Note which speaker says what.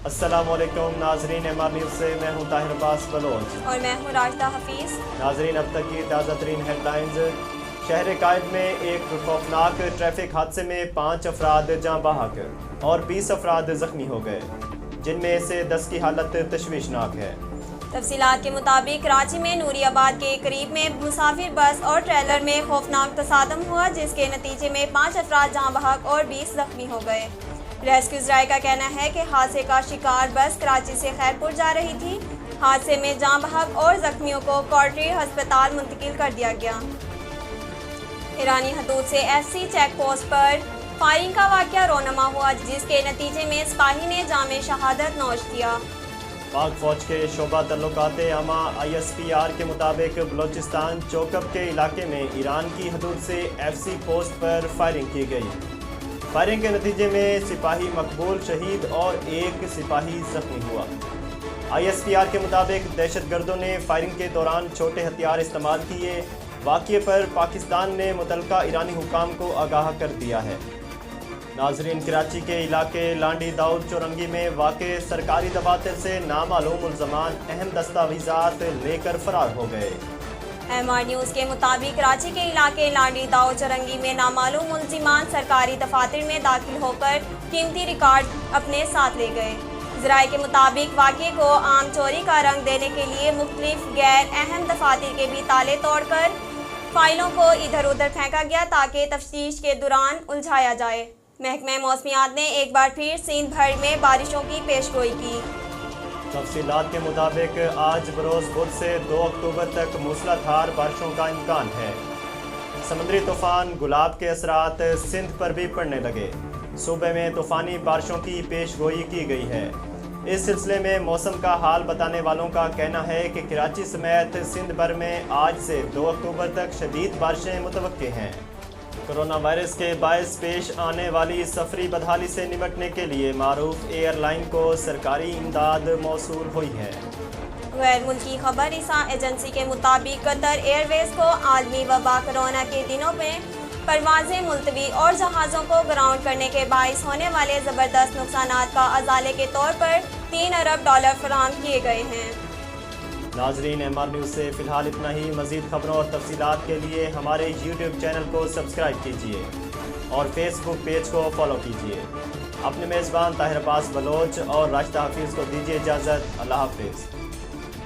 Speaker 1: अस्सलाम वालेकुम नाजरीन, MR न्यूज़ से मैं हूं ताहिर अब्बास बलोच
Speaker 2: और मैं हूँ राशिदा हफीज़।
Speaker 1: नाजरीन, अब तक की ताज़ा तरीन हेडलाइंस। शहर कायद में एक खौफनाक ट्रैफिक हादसे में 5 अफराद जाँ बहक और 20 अफराद ज़ख्मी हो गए, जिनमें से 10 की हालत तशवीशनाक है।
Speaker 2: तफसीलात के मुताबिक कराची में नूरियाबाद के करीब में मुसाफिर बस और ट्रेलर में खौफनाक तसादम हुआ, जिसके नतीजे में 5 अफराद जाँ बहक और 20 जख्मी हो गए। रेस्क्यू ज़राए का कहना है कि हादसे का शिकार बस कराची से खैरपुर जा रही थी। हादसे में जाँ बहक और जख्मियों को कॉर्टरी अस्पताल मुंतकिल कर दिया गया। ईरानी हदूद से FC चेक पोस्ट पर फायरिंग का वाक़या रोनमा हुआ, जिसके नतीजे में सिपाही ने जामे शहादत नोश किया।
Speaker 1: पाक फौज के शोबा तल्लुकाते आमा ISPR के मुताबिक बलोचिस्तान चौकब के इलाके में ईरान की हदूद से FC पोस्ट पर फायरिंग की गई। फायरिंग के नतीजे में सिपाही मकबूल शहीद और एक सिपाही जख्मी हुआ। ISPR के मुताबिक दहशतगर्दों ने फायरिंग के दौरान छोटे हथियार इस्तेमाल किए। वाक़ये पर पाकिस्तान ने मुतलका ईरानी हुकाम को आगाह कर दिया है। नाजरीन, कराची के इलाके लांडी दाऊद चौरंगी में वाक़े सरकारी दफातर से नामालूम मुल्ज़मान अहम दस्तावेज़ात लेकर फरार हो गए।
Speaker 2: MR न्यूज़ के मुताबिक कराची के इलाके लांडी दाऊद चौरंगी में नामालूम मुल्ज़िमान सरकारी दफातर में दाखिल होकर कीमती रिकॉर्ड अपने साथ ले गए। ज़राए के मुताबिक वाक़ये को आम चोरी का रंग देने के लिए मुख्तलिफ गैर अहम दफातर के भी ताले तोड़कर फाइलों को इधर उधर फेंका गया, ताकि तफ्तीश के दौरान उलझाया जाए। महकमा मौसमियात ने एक बार फिर सिंध भर में बारिशों की पेशगोई की।
Speaker 1: तफसीलात के मुताबिक आज बरोज़ बुध से 2 अक्टूबर तक मूसलाधार बारिशों का इम्कान है। समुद्री तूफ़ान गुलाब के असरात सिंध पर भी पड़ने लगे। सूबे में तूफ़ानी बारिशों की पेशगोई की गई है। इस सिलसिले में मौसम का हाल बताने वालों का कहना है कि कराची समेत सिंध भर में आज से 2 अक्टूबर तक शदीद बारिशें मुतवक्के हैं। कोरोना वायरस के बायस पेश आने वाली सफरी बदहाली से निपटने के लिए मारूफ एयरलाइन को सरकारी इमदाद मौसूल हुई है।
Speaker 2: गैर मुल्की खबर ईसा एजेंसी के मुताबिक कतर एयरवेज को आलमी वबा कोरोना के दिनों में परवाजें मुलतवी और जहाज़ों को ग्राउंड करने के बाइस होने वाले ज़बरदस्त नुकसानात का अजाले के तौर पर $3 अरब फराहम किए गए हैं।
Speaker 1: नाजरीन, MR न्यूज़ से फ़िलहाल इतना ही। मज़ीद खबरों और तफसीलात के लिए हमारे YouTube चैनल को सब्सक्राइब कीजिए और Facebook पेज को फॉलो कीजिए। अपने मेज़बान ताहिर अब्बास बलोच और राशिदा हफीज़ को दीजिए इजाज़त। अल्लाह हाफ़िज़।